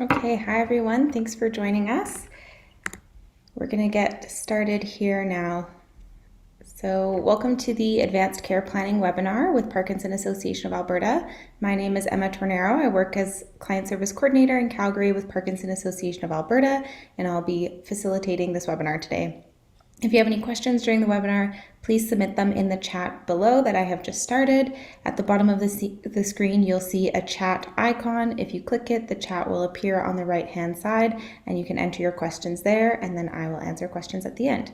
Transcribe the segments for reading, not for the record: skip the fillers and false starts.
Okay, hi everyone. Thanks for joining us. We're going to get started here now. So welcome to the Advanced Care Planning webinar with Parkinson Association of Alberta. My name is Emma Tornero. I work as Client Service Coordinator in Calgary with Parkinson Association of Alberta, and I'll be facilitating this webinar today. If you have any questions during the webinar, please submit them in the chat below that I have just started. At the bottom of the screen, you'll see a chat icon. If you click it, the chat will appear on the right-hand side, and you can enter your questions there, and then I will answer questions at the end.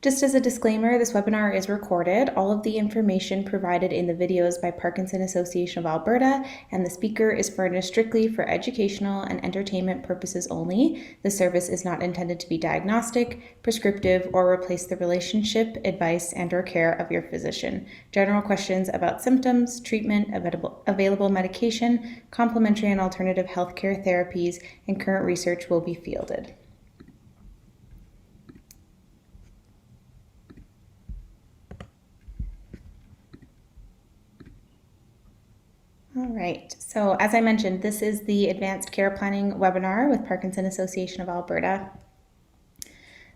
Just as a disclaimer, this webinar is recorded. All of the information provided in the videos by Parkinson Association of Alberta and the speaker is furnished strictly for educational and entertainment purposes only. The service is not intended to be diagnostic, prescriptive, or replace the relationship, advice, and/or care of your physician. General questions about symptoms, treatment, available medication, complementary and alternative healthcare therapies, and current research will be fielded. All right, so as I mentioned, this is the Advanced Care Planning webinar with Parkinson Association of Alberta.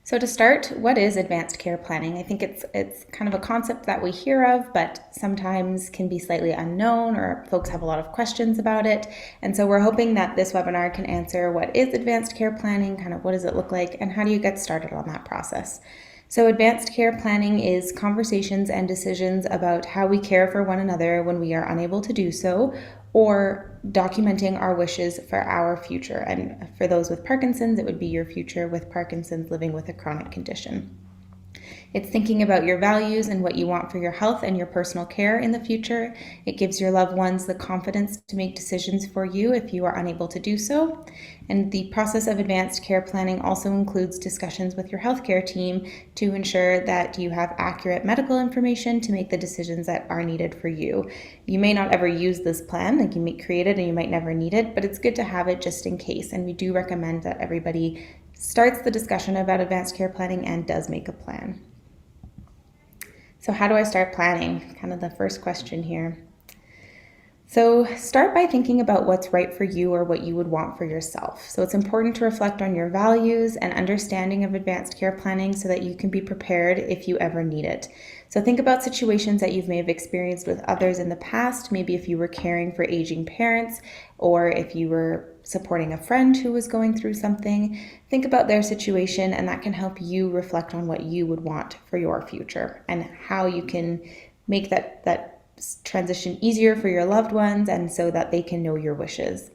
So to start, what is advanced care planning? I think it's kind of a concept that we hear of, but sometimes can be slightly unknown or folks have a lot of questions about it. And so we're hoping that this webinar can answer what is advanced care planning, kind of what does it look like, and how do you get started on that process. So advanced care planning is conversations and decisions about how we care for one another when we are unable to do so, or documenting our wishes for our future. And for those with Parkinson's, it would be your future with Parkinson's living with a chronic condition. It's thinking about your values and what you want for your health and your personal care in the future. It gives your loved ones the confidence to make decisions for you if you are unable to do so. And the process of advanced care planning also includes discussions with your healthcare team to ensure that you have accurate medical information to make the decisions that are needed for you. You may not ever use this plan, like you may create it and you might never need it, but it's good to have it just in case. And we do recommend that everybody starts the discussion about advanced care planning and does make a plan. So how do I start planning? Kind of the first question here. So start by thinking about what's right for you or what you would want for yourself. So it's important to reflect on your values and understanding of advanced care planning so that you can be prepared if you ever need it. So think about situations that you may have experienced with others in the past, maybe if you were caring for aging parents or if you were supporting a friend who was going through something. Think about their situation, and that can help you reflect on what you would want for your future and how you can make that transition easier for your loved ones and so that they can know your wishes.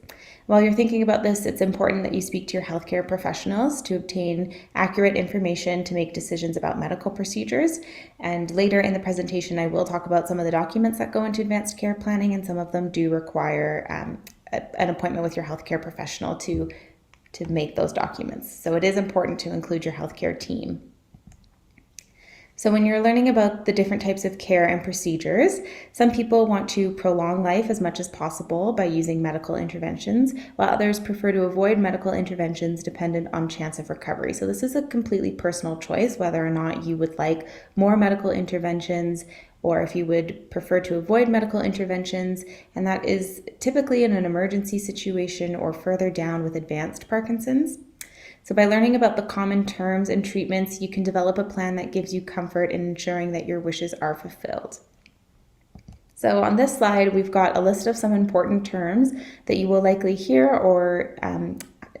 While you're thinking about this, it's important that you speak to your healthcare professionals to obtain accurate information to make decisions about medical procedures. And later in the presentation, I will talk about some of the documents that go into advanced care planning, and some of them do require an appointment with your healthcare professional to make those documents. So it is important to include your healthcare team. So when you're learning about the different types of care and procedures, some people want to prolong life as much as possible by using medical interventions, while others prefer to avoid medical interventions dependent on chance of recovery. So this is a completely personal choice, whether or not you would like more medical interventions or if you would prefer to avoid medical interventions, and that is typically in an emergency situation or further down with advanced Parkinson's. So by learning about the common terms and treatments, you can develop a plan that gives you comfort in ensuring that your wishes are fulfilled. So on this slide, we've got a list of some important terms that you will likely hear or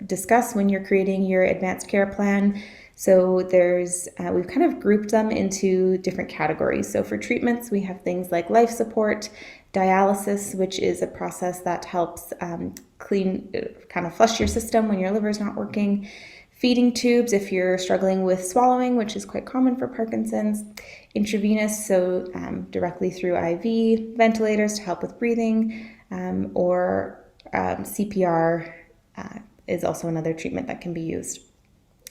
discuss when you're creating your advanced care plan. So we've kind of grouped them into different categories. So for treatments, we have things like life support, dialysis, which is a process that helps flush your system when your liver is not working. Feeding tubes if you're struggling with swallowing, which is quite common for Parkinson's. Intravenous, so directly through IV. Ventilators to help with breathing, or CPR is also another treatment that can be used.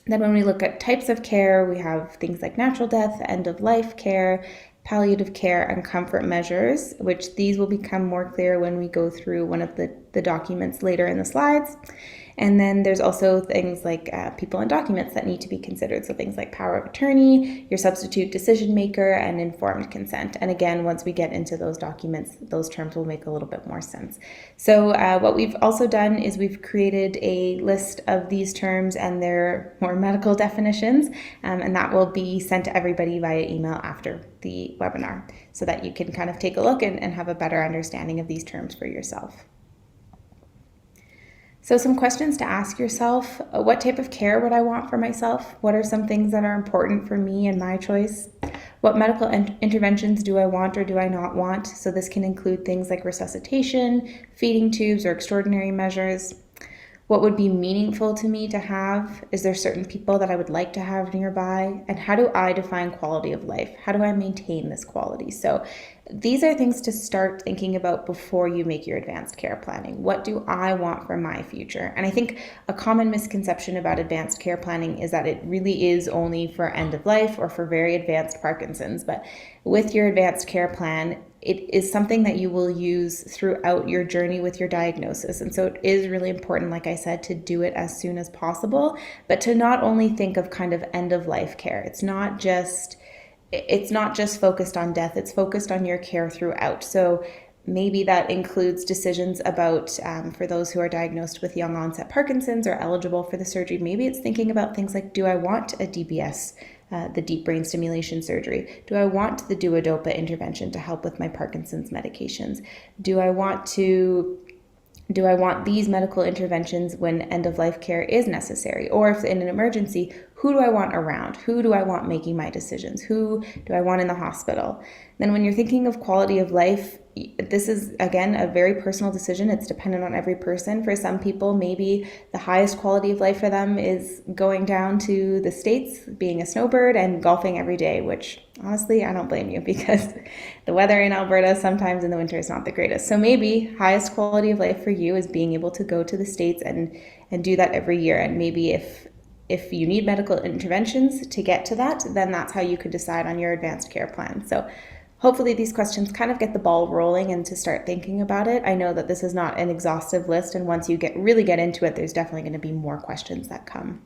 Then when we look at types of care, we have things like natural death, end-of-life care, palliative care, and comfort measures, which these will become more clear when we go through one of the documents later in the slides. And then there's also things like people and documents that need to be considered. So things like power of attorney, your substitute decision maker, and informed consent. And again, once we get into those documents, those terms will make a little bit more sense. So what we've also done is we've created a list of these terms and their more medical definitions, and that will be sent to everybody via email after the webinar so that you can kind of take a look and have a better understanding of these terms for yourself. So some questions to ask yourself: what type of care would I want for myself? What are some things that are important for me and my choice? What medical interventions do I want or do I not want? So this can include things like resuscitation, feeding tubes, or extraordinary measures. What would be meaningful to me to have? Is there certain people that I would like to have nearby? And how do I define quality of life? How do I maintain this quality? So these are things to start thinking about before you make your advanced care planning. What do I want for my future? And I think a common misconception about advanced care planning is that it really is only for end of life or for very advanced Parkinson's. But with your advanced care plan, it is something that you will use throughout your journey with your diagnosis. And so it is really important, like I said, to do it as soon as possible, but to not only think of kind of end of life care. It's not just focused on death, it's focused on your care throughout. So maybe that includes decisions about, for those who are diagnosed with young onset Parkinson's or eligible for the surgery, maybe it's thinking about things like, do I want a DBS, the deep brain stimulation surgery? Do I want the duodopa intervention to help with my Parkinson's medications? Do I want these medical interventions when end-of-life care is necessary? Or if in an emergency, who do I want around? Who do I want making my decisions? Who do I want in the hospital? Then when you're thinking of quality of life, this is, again, a very personal decision. It's dependent on every person. For some people, maybe the highest quality of life for them is going down to the States, being a snowbird and golfing every day, which honestly, I don't blame you, because the weather in Alberta sometimes in the winter is not the greatest. So maybe highest quality of life for you is being able to go to the States and do that every year. And maybe if you need medical interventions to get to that, then that's how you could decide on your advanced care plan. So hopefully these questions kind of get the ball rolling and to start thinking about it. I know that this is not an exhaustive list, and once you really get into it, there's definitely going to be more questions that come.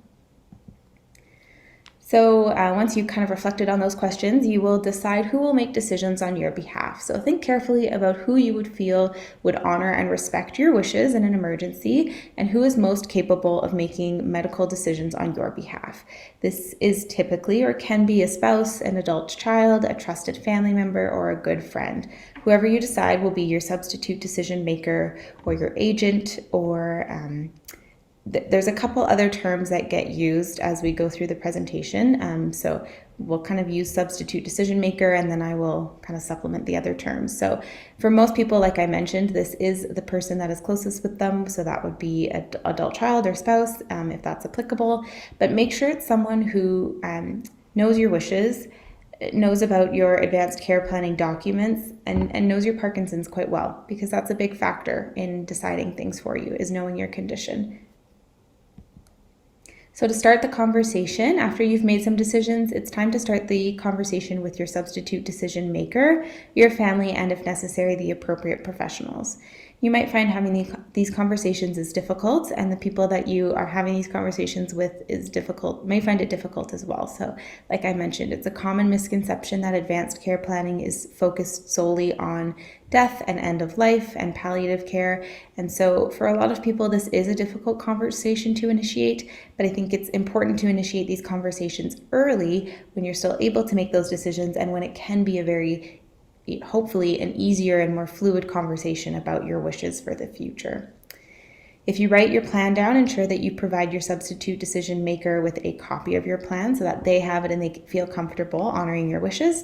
So once you've kind of reflected on those questions, you will decide who will make decisions on your behalf. So think carefully about who you would feel would honor and respect your wishes in an emergency, and who is most capable of making medical decisions on your behalf. This is typically or can be a spouse, an adult child, a trusted family member, or a good friend. Whoever you decide will be your substitute decision maker or your agent, or there's a couple other terms that get used as we go through the presentation. So we'll kind of use substitute decision maker, and then I will kind of supplement the other terms. So for most people, like I mentioned, this is the person that is closest with them. So that would be an adult child or spouse, if that's applicable. But make sure it's someone who knows your wishes, knows about your advanced care planning documents, and knows your Parkinson's quite well, because that's a big factor in deciding things for you, is knowing your condition. So to start the conversation, after you've made some decisions, it's time to start the conversation with your substitute decision maker, your family, and if necessary, the appropriate professionals. You might find having these conversations is difficult, and the people that you are having these conversations with may find it difficult as well. So like I mentioned, it's a common misconception that advanced care planning is focused solely on death and end of life and palliative care. And so for a lot of people, this is a difficult conversation to initiate, but I think it's important to initiate these conversations early when you're still able to make those decisions, and when it can be hopefully an easier and more fluid conversation about your wishes for the future. If you write your plan down, ensure that you provide your substitute decision maker with a copy of your plan so that they have it and they feel comfortable honoring your wishes.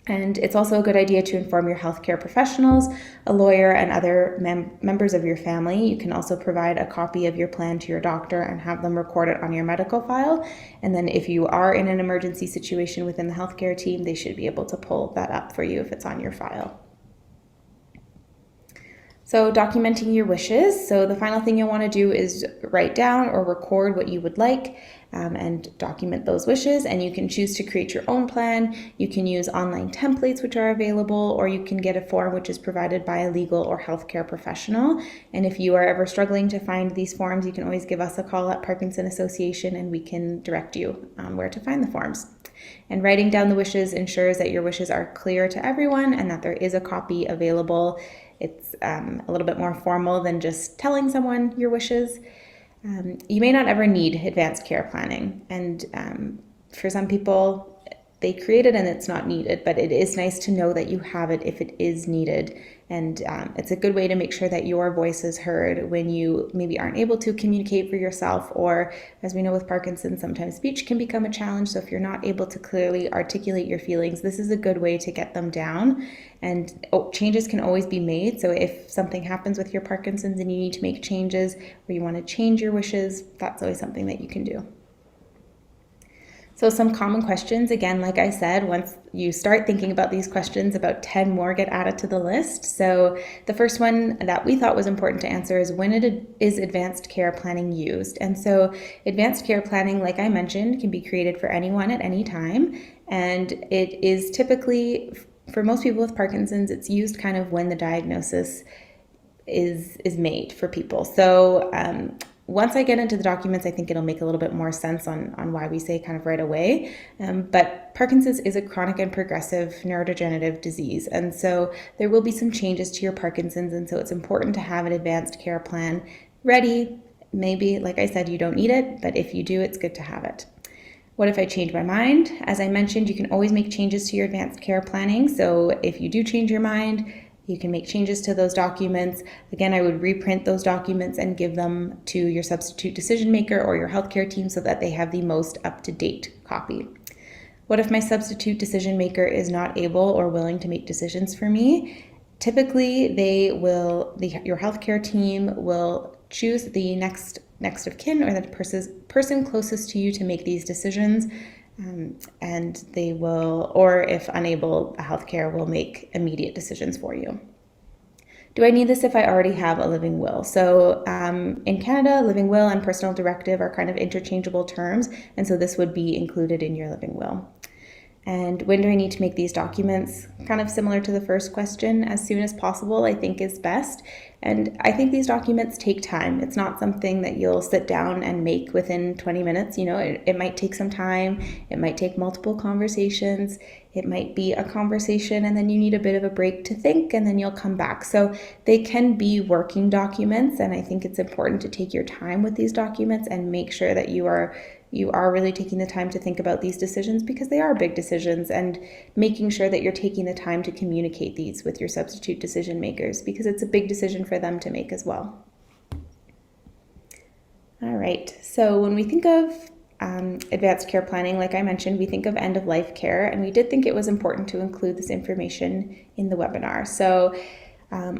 And it's also a good idea to inform your healthcare professionals, a lawyer, and other members of your family. You can also provide a copy of your plan to your doctor and have them record it on your medical file. And then if you are in an emergency situation within the healthcare team, they should be able to pull that up for you if it's on your file. So documenting your wishes. So the final thing you'll want to do is write down or record what you would like and document those wishes. And you can choose to create your own plan. You can use online templates which are available, or you can get a form which is provided by a legal or healthcare professional. And if you are ever struggling to find these forms, you can always give us a call at Parkinson Association and we can direct you on where to find the forms. And writing down the wishes ensures that your wishes are clear to everyone and that there is a copy available. It's a little bit more formal than just telling someone your wishes. You may not ever need advanced care planning, and for some people, they create it and it's not needed, but it is nice to know that you have it if it is needed. And it's a good way to make sure that your voice is heard when you maybe aren't able to communicate for yourself, or as we know with Parkinson's, sometimes speech can become a challenge. So if you're not able to clearly articulate your feelings, this is a good way to get them down. And changes can always be made. So if something happens with your Parkinson's and you need to make changes, or you want to change your wishes, that's always something that you can do. So some common questions, again, like I said, once you start thinking about these questions, about 10 more get added to the list. So the first one that we thought was important to answer is, when is advanced care planning used? And so advanced care planning, like I mentioned, can be created for anyone at any time. And it is typically, for most people with Parkinson's, it's used kind of when the diagnosis is made for people. So once I get into the documents, I think it'll make a little bit more sense on why we say kind of right away. But Parkinson's is a chronic and progressive neurodegenerative disease. And so there will be some changes to your Parkinson's. And so it's important to have an advanced care plan ready. Maybe, like I said, you don't need it, but if you do, it's good to have it. What if I change my mind? As I mentioned, you can always make changes to your advanced care planning. So if you do change your mind, you can make changes to those documents. Again, I would reprint those documents and give them to your substitute decision maker or your healthcare team so that they have the most up-to-date copy. What if my substitute decision maker is not able or willing to make decisions for me? Typically, your healthcare team will choose the next of kin, or the person closest to you, to make these decisions. And they will, or if unable, a healthcare will make immediate decisions for you. Do I need this if I already have a living will? So in Canada, living will and personal directive are kind of interchangeable terms, and so this would be included in your living will. And when do I need to make these documents? Kind of similar to the first question, as soon as possible, I think, is best. And I think these documents take time. It's not something that you'll sit down and make within 20 minutes. You know, it might take some time. It might take multiple conversations. It might be a conversation and then you need a bit of a break to think, and then you'll come back. So they can be working documents, and I think it's important to take your time with these documents and make sure that you are really taking the time to think about these decisions, because they are big decisions, and making sure that you're taking the time to communicate these with your substitute decision makers, because it's a big decision for them to make as well. All right, so when we think of advanced care planning, like I mentioned, we think of end-of-life care, and we did think it was important to include this information in the webinar. So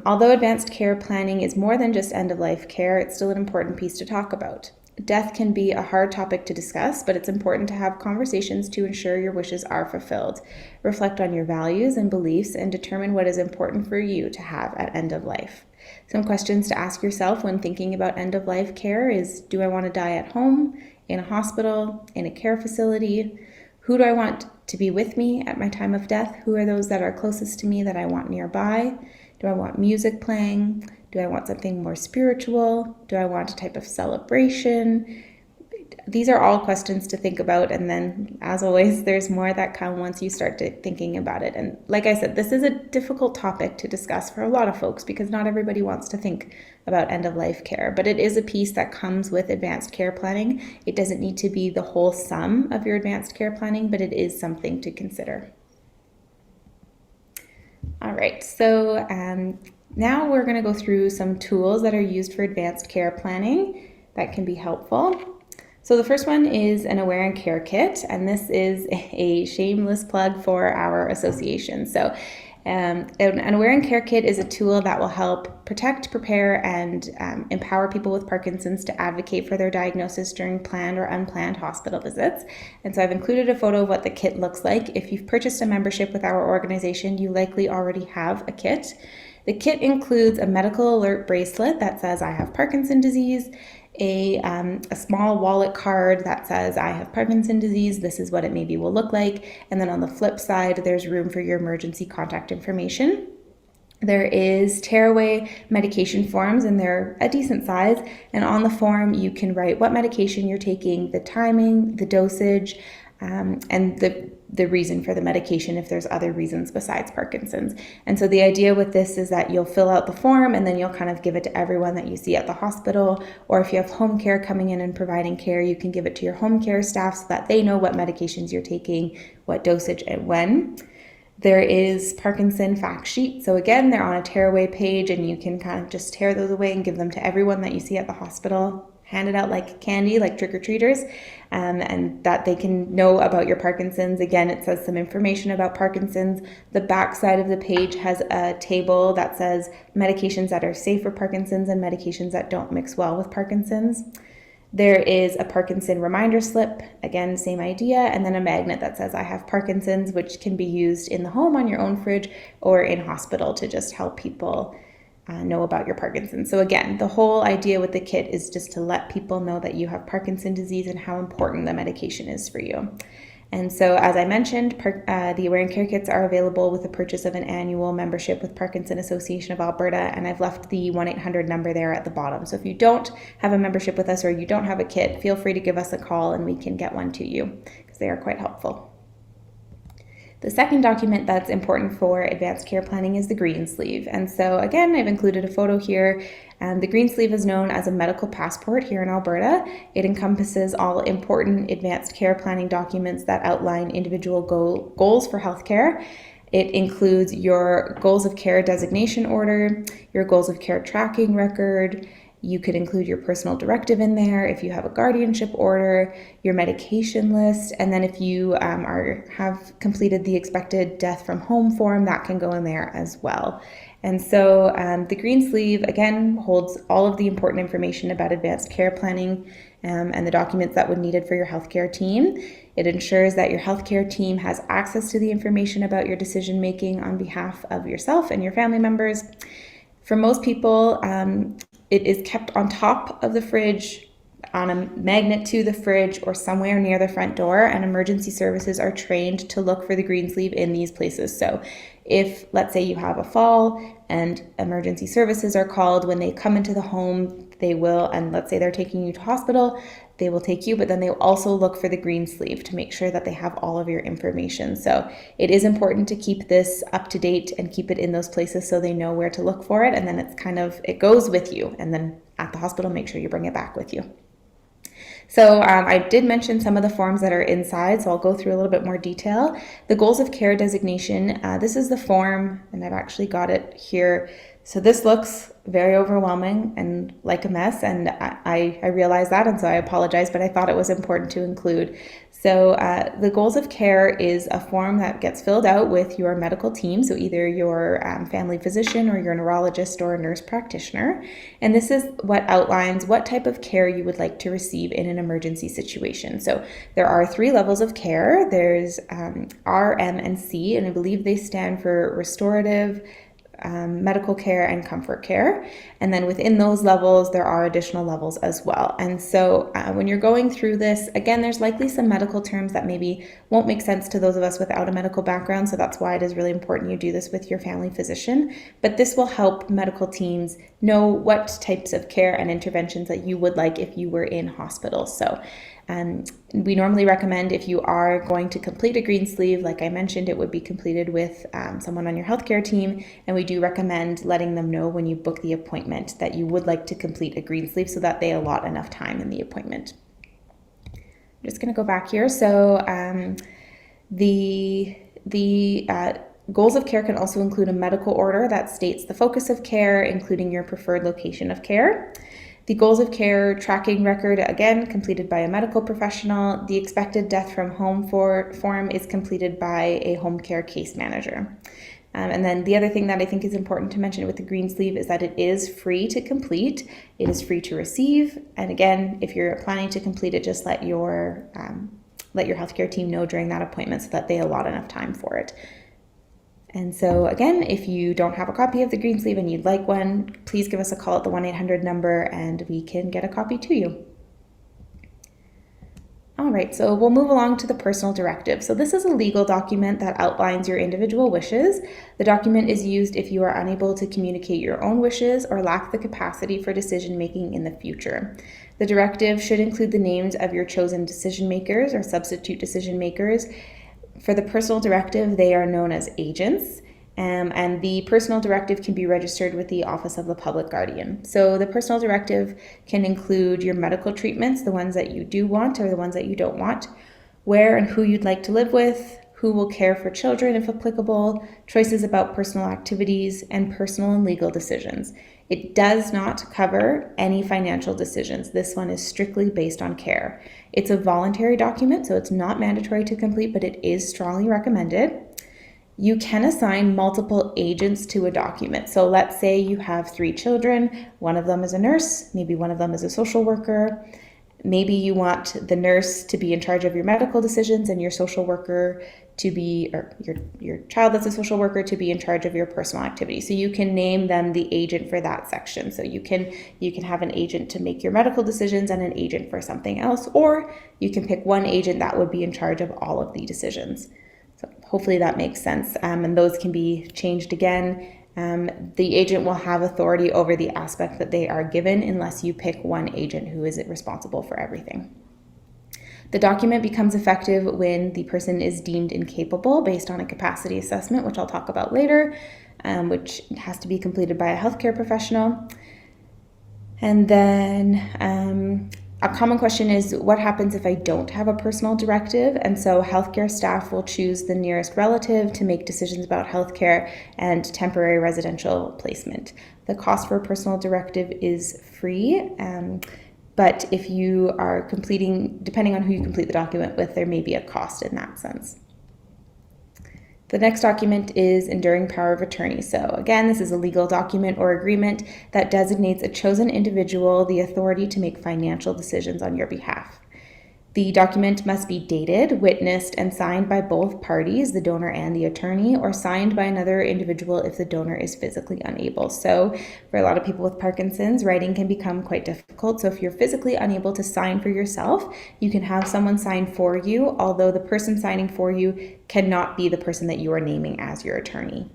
although advanced care planning is more than just end-of-life care, it's still an important piece to talk about. Death can be a hard topic to discuss, but it's important to have conversations to ensure your wishes are fulfilled. Reflect on your values and beliefs and determine what is important for you to have at end of life. Some questions to ask yourself when thinking about end of life care is, do I want to die at home, in a hospital, in a care facility? Who do I want to be with me at my time of death? Who are those that are closest to me that I want nearby? Do I want music playing? Do I want something more spiritual? Do I want a type of celebration? These are all questions to think about. And then, as always, there's more that come once you start thinking about it. And like I said, this is a difficult topic to discuss for a lot of folks, because not everybody wants to think about end-of-life care. But it is a piece that comes with advanced care planning. It doesn't need to be the whole sum of your advanced care planning, but it is something to consider. All right, so now we're going to go through some tools that are used for advanced care planning that can be helpful. So the first one is an Aware and Care Kit, and this is a shameless plug for our association. So an Aware and Care Kit is a tool that will help protect, prepare, and empower people with Parkinson's to advocate for their diagnosis during planned or unplanned hospital visits. And so I've included a photo of what the kit looks like. If you've purchased a membership with our organization, you likely already have a kit. The kit includes a medical alert bracelet that says I have Parkinson's disease, a small wallet card that says I have Parkinson's disease, this is what it maybe will look like, and then on the flip side there's room for your emergency contact information. There is tearaway medication forms, and they're a decent size, and on the form you can write what medication you're taking, the timing, the dosage, and the reason for the medication if there's other reasons besides Parkinson's. And so the idea with this is that you'll fill out the form and then you'll kind of give it to everyone that you see at the hospital, or if you have home care coming in and providing care, you can give it to your home care staff so that they know what medications you're taking, what dosage and when. There is Parkinson fact sheet. So again, they're on a tearaway page and you can kind of just tear those away and give them to everyone that you see at the hospital. Hand it out like candy, like trick-or-treaters, and that they can know about your Parkinson's. Again, it says some information about Parkinson's. The back side of the page has a table that says medications that are safe for Parkinson's and medications that don't mix well with Parkinson's. There is a Parkinson reminder slip, again, same idea, and then a magnet that says I have Parkinson's, which can be used in the home on your own fridge or in hospital to just help people know about your Parkinson's. So again, the whole idea with the kit is just to let people know that you have Parkinson's disease and how important the medication is for you. And so as I mentioned, the Aware and Care kits are available with the purchase of an annual membership with Parkinson Association of Alberta, and I've left the 1-800 number there at the bottom. So if you don't have a membership with us or you don't have a kit, feel free to give us a call and we can get one to you because they are quite helpful. The second document that's important for advanced care planning is the green sleeve. And so again, I've included a photo here. The green sleeve is known as a medical passport here in Alberta. It encompasses all important advanced care planning documents that outline individual goals for healthcare. It includes your goals of care designation order, your goals of care tracking record. You could include your personal directive in there if you have a guardianship order, your medication list, and then if you have completed the expected death from home form, that can go in there as well. And so the green sleeve, again, holds all of the important information about advanced care planning and the documents that would be needed for your healthcare team. It ensures that your healthcare team has access to the information about your decision making on behalf of yourself and your family members. For most people, it is kept on top of the fridge, on a magnet to the fridge, or somewhere near the front door, and emergency services are trained to look for the green sleeve in these places. So if, let's say, you have a fall and emergency services are called, when they come into the home, they will, and let's say they're taking you to hospital, they will take you, but then they will also look for the green sleeve to make sure that they have all of your information. So it is important to keep this up to date and keep it in those places so they know where to look for it, and then it goes with you, and then at the hospital, make sure you bring it back with you. So I did mention some of the forms that are inside, so I'll go through a little bit more detail. The goals of care designation, this is the form, and I've actually got it here. So this looks very overwhelming and like a mess, and I realize that, and so I apologize, but I thought it was important to include. So the goals of care is a form that gets filled out with your medical team, so either your family physician or your neurologist or a nurse practitioner, and this is what outlines what type of care you would like to receive in an emergency situation. So there are 3 levels of care. There's R, M, and C, and I believe they stand for restorative, medical care, and comfort care. And then within those levels, there are additional levels as well. And so when you're going through this, again, there's likely some medical terms that maybe won't make sense to those of us without a medical background. So that's why it is really important you do this with your family physician. But this will help medical teams know what types of care and interventions that you would like if you were in hospital. So we normally recommend, if you are going to complete a green sleeve, like I mentioned, it would be completed with someone on your healthcare team, and we do recommend letting them know when you book the appointment that you would like to complete a green sleeve so that they allot enough time in the appointment. I'm just going to go back here. So the goals of care can also include a medical order that states the focus of care, including your preferred location of care. The goals of care tracking record, again, completed by a medical professional. The expected death from home form is completed by a home care case manager. And then the other thing that I think is important to mention with the green sleeve is that it is free to complete. It is free to receive. And again, if you're planning to complete it, just let your healthcare team know during that appointment so that they allot enough time for it. And so again, if you don't have a copy of the green sleeve and you'd like one, please give us a call at the 1-800 number and we can get a copy to you. All right, so we'll move along to the personal directive. So this is a legal document that outlines your individual wishes. The document is used if you are unable to communicate your own wishes or lack the capacity for decision making in the future. The directive should include the names of your chosen decision makers or substitute decision makers. For the personal directive, they are known as agents. And the personal directive can be registered with the Office of the Public Guardian. So the personal directive can include your medical treatments, the ones that you do want or the ones that you don't want, where and who you'd like to live with, who will care for children if applicable, choices about personal activities, and personal and legal decisions. It does not cover any financial decisions. This one is strictly based on care. It's a voluntary document, so it's not mandatory to complete, but it is strongly recommended. You can assign multiple agents to a document. So let's say you have 3 children, one of them is a nurse, maybe one of them is a social worker. Maybe you want the nurse to be in charge of your medical decisions and your social worker to be, or your child that's a social worker to be in charge of your personal activity. So you can name them the agent for that section. So you can have an agent to make your medical decisions and an agent for something else, or you can pick one agent that would be in charge of all of the decisions. So hopefully that makes sense, and those can be changed again. The agent will have authority over the aspect that they are given unless you pick one agent who is responsible for everything. The document becomes effective when the person is deemed incapable based on a capacity assessment, which I'll talk about later, which has to be completed by a healthcare professional. And then a common question is, what happens if I don't have a personal directive? And so healthcare staff will choose the nearest relative to make decisions about healthcare and temporary residential placement. The cost for a personal directive is free, but if you are completing, depending on who you complete the document with, there may be a cost in that sense. The next document is enduring power of attorney. So again, this is a legal document or agreement that designates a chosen individual the authority to make financial decisions on your behalf. The document must be dated, witnessed, and signed by both parties, the donor and the attorney, or signed by another individual if the donor is physically unable. So for a lot of people with Parkinson's, writing can become quite difficult. So if you're physically unable to sign for yourself, you can have someone sign for you, although the person signing for you cannot be the person that you are naming as your attorney.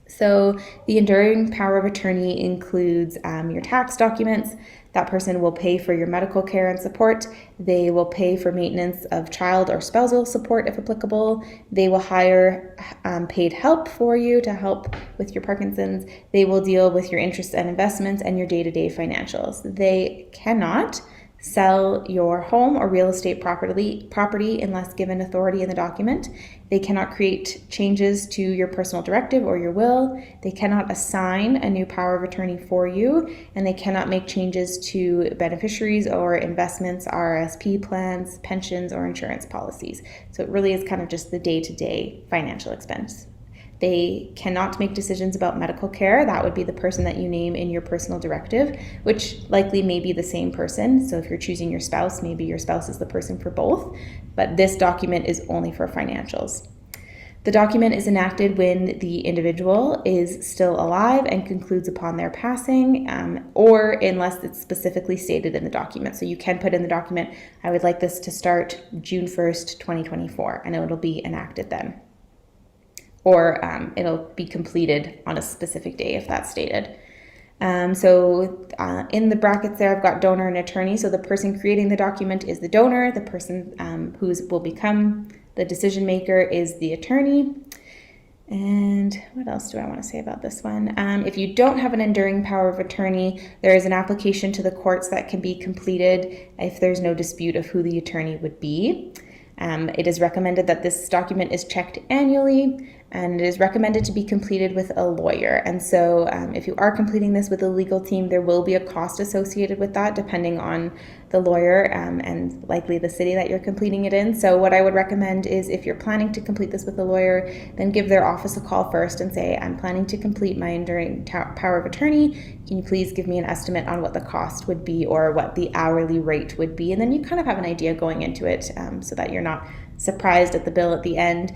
So the enduring power of attorney includes your tax documents. That person will pay for your medical care and support. They will pay for maintenance of child or spousal support if applicable. They will hire paid help for you to help with your Parkinson's. They will deal with your interests and investments and your day-to-day financials. They cannot sell your home or real estate property unless given authority in the document. They cannot create changes to your personal directive or your will. They cannot assign a new power of attorney for you, and they cannot make changes to beneficiaries or investments, RRSP plans, pensions, or insurance policies. So it really is kind of just the day-to-day financial expense. They cannot make decisions about medical care. That would be the person that you name in your personal directive, which likely may be the same person. So if you're choosing your spouse, maybe your spouse is the person for both, but this document is only for financials. The document is enacted when the individual is still alive and concludes upon their passing, or unless it's specifically stated in the document. So you can put in the document, I would like this to start June 1st, 2024, and it'll be enacted then. Or it'll be completed on a specific day if that's stated. So in the brackets there, I've got donor and attorney. So the person creating the document is the donor. The person who will become the decision maker is the attorney. And what else do I want to say about this one? If you don't have an enduring power of attorney, there is an application to the courts that can be completed if there's no dispute of who the attorney would be. It is recommended that this document is checked annually, and it is recommended to be completed with a lawyer. And so if you are completing this with a legal team, there will be a cost associated with that depending on the lawyer and likely the city that you're completing it in. So what I would recommend is, if you're planning to complete this with a lawyer, then give their office a call first and say, I'm planning to complete my enduring power of attorney. Can you please give me an estimate on what the cost would be or what the hourly rate would be? And then you kind of have an idea going into it so that you're not surprised at the bill at the end.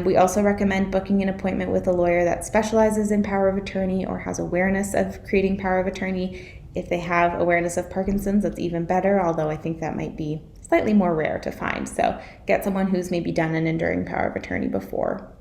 We also recommend booking an appointment with a lawyer that specializes in power of attorney or has awareness of creating power of attorney. If they have awareness of Parkinson's, that's even better, although I think that might be slightly more rare to find. So get someone who's maybe done an enduring power of attorney before.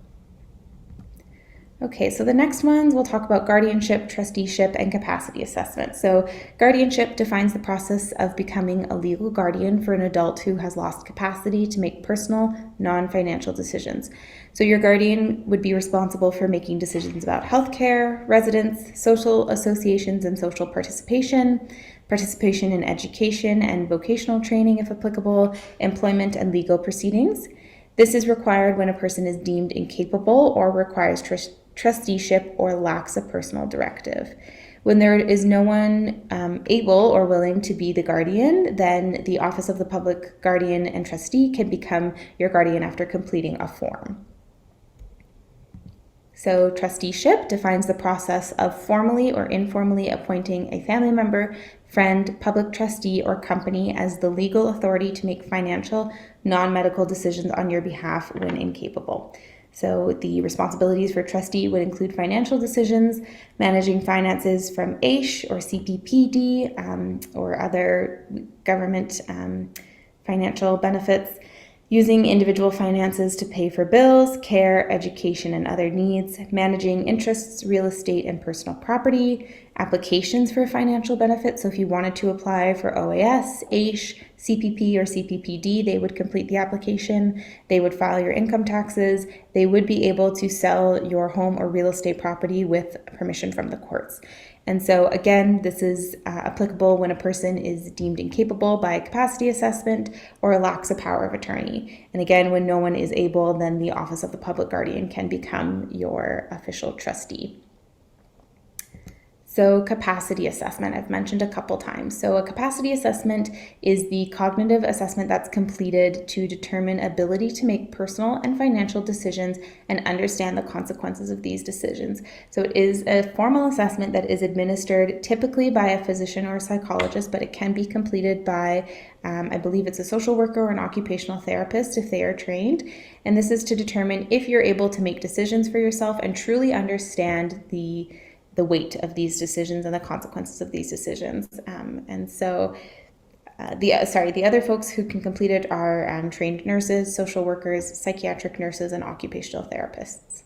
Okay, so the next ones we'll talk about guardianship, trusteeship, and capacity assessment. So guardianship defines the process of becoming a legal guardian for an adult who has lost capacity to make personal, non-financial decisions. So your guardian would be responsible for making decisions about healthcare, residence, social associations and social participation, participation in education and vocational training if applicable, employment and legal proceedings. This is required when a person is deemed incapable or requires trusteeship or lacks a personal directive. When there is no one able or willing to be the guardian, then the Office of the Public Guardian and Trustee can become your guardian after completing a form. So trusteeship defines the process of formally or informally appointing a family member, friend, public trustee, or company as the legal authority to make financial, non-medical decisions on your behalf when incapable. So the responsibilities for trustee would include financial decisions, managing finances from AISH or CPPD or other government financial benefits, using individual finances to pay for bills, care, education, and other needs, managing interests, real estate, and personal property, applications for financial benefits. So if you wanted to apply for OAS, AISH, CPP, or CPPD, they would complete the application. They would file your income taxes. They would be able to sell your home or real estate property with permission from the courts. And so again, this is applicable when a person is deemed incapable by a capacity assessment or lacks a power of attorney. And again, when no one is able, then the Office of the Public Guardian can become your official trustee. So capacity assessment, I've mentioned a couple times. So a capacity assessment is the cognitive assessment that's completed to determine ability to make personal and financial decisions and understand the consequences of these decisions. So it is a formal assessment that is administered typically by a physician or a psychologist, but it can be completed by, I believe it's a social worker or an occupational therapist if they are trained. And this is to determine if you're able to make decisions for yourself and truly understand the weight of these decisions and the consequences of these decisions. The other folks who can complete it are trained nurses, social workers, psychiatric nurses, and occupational therapists.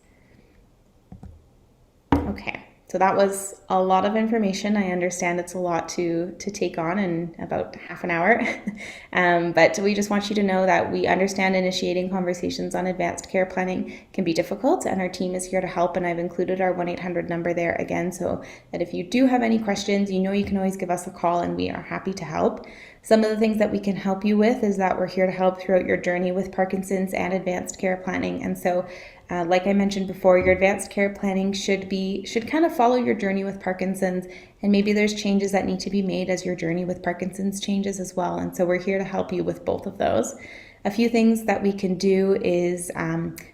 Okay, so that was a lot of information. I understand it's a lot to take on in about half an hour, but we just want you to know that we understand initiating conversations on advanced care planning can be difficult, and our team is here to help, and I've included our 1-800 number there again, so that if you do have any questions, you know you can always give us a call, and we are happy to help. Some of the things that we can help you with is that we're here to help throughout your journey with Parkinson's and advanced care planning, and so like I mentioned before, your advanced care planning should kind of follow your journey with Parkinson's, and maybe there's changes that need to be made as your journey with Parkinson's changes as well. And so we're here to help you with both of those. A few things that we can do is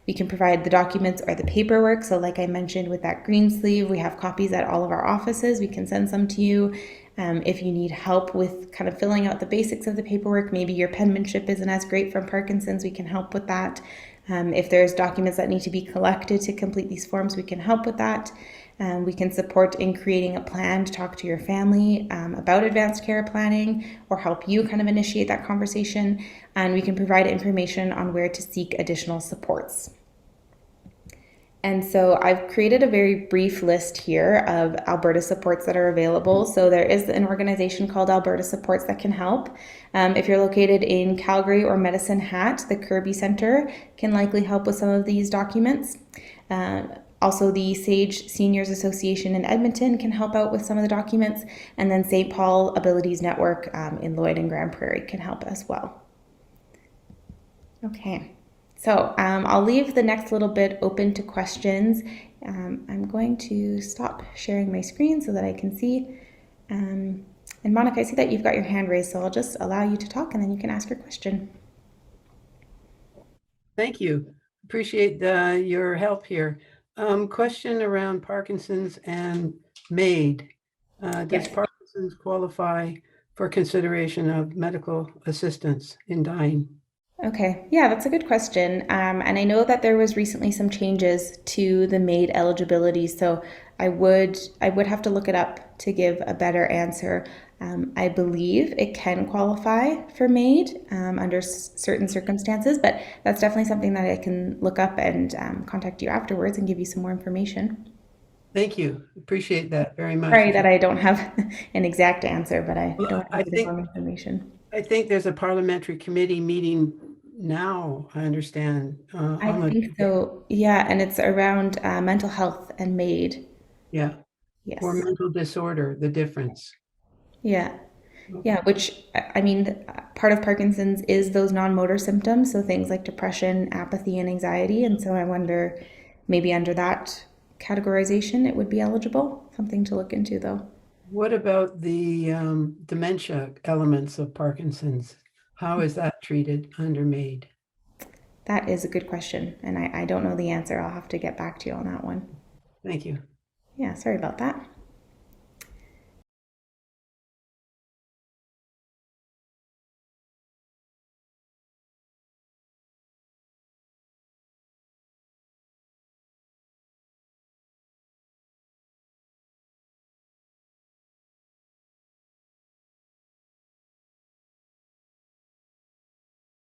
we can provide the documents or the paperwork. So like I mentioned with that green sleeve, we have copies at all of our offices. We can send some to you. If you need help with kind of filling out the basics of the paperwork, maybe your penmanship isn't as great from Parkinson's, we can help with that. If there's documents that need to be collected to complete these forms, we can help with that. We can support in creating a plan to talk to your family about advanced care planning or help you kind of initiate that conversation. And we can provide information on where to seek additional supports. And so I've created a very brief list here of Alberta Supports that are available. So there is an organization called Alberta Supports that can help. If you're located in Calgary or Medicine Hat, the Kirby Centre can likely help with some of these documents. Also, the Sage Seniors Association in Edmonton can help out with some of the documents. And then St. Paul Abilities Network in Lloyd and Grand Prairie can help as well. Okay. So I'll leave the next little bit open to questions. I'm going to stop sharing my screen so that I can see. And Monica, I see that you've got your hand raised, so I'll just allow you to talk and then you can ask your question. Thank you. Appreciate your help here. Question around Parkinson's and MAID. Does Yes. Parkinson's qualify for consideration of medical assistance in dying? Okay, yeah, that's a good question. And I know that there was recently some changes to the MAID eligibility, so I would have to look it up to give a better answer. I believe it can qualify for MAID under certain circumstances, but that's definitely something that I can look up and contact you afterwards and give you some more information. Thank you. Appreciate that very much. Sorry If you, that I don't have an exact answer, but I well, don't have the wrong information. I think there's a parliamentary committee meeting now, I understand, I on the, think so, yeah, and it's around mental health and MAID. yeah, or Yes. mental disorder, the difference. Yeah. Okay. Yeah, which I mean, part of Parkinson's is those non-motor symptoms, so things like depression, apathy, and anxiety. And so I wonder maybe under that categorization it would be eligible. Something to look into though. What about the dementia elements of Parkinson's? How is that treated under MAID? That is a good question, and I don't know the answer. I'll have to get back to you on that one. Thank you. Yeah, sorry about that.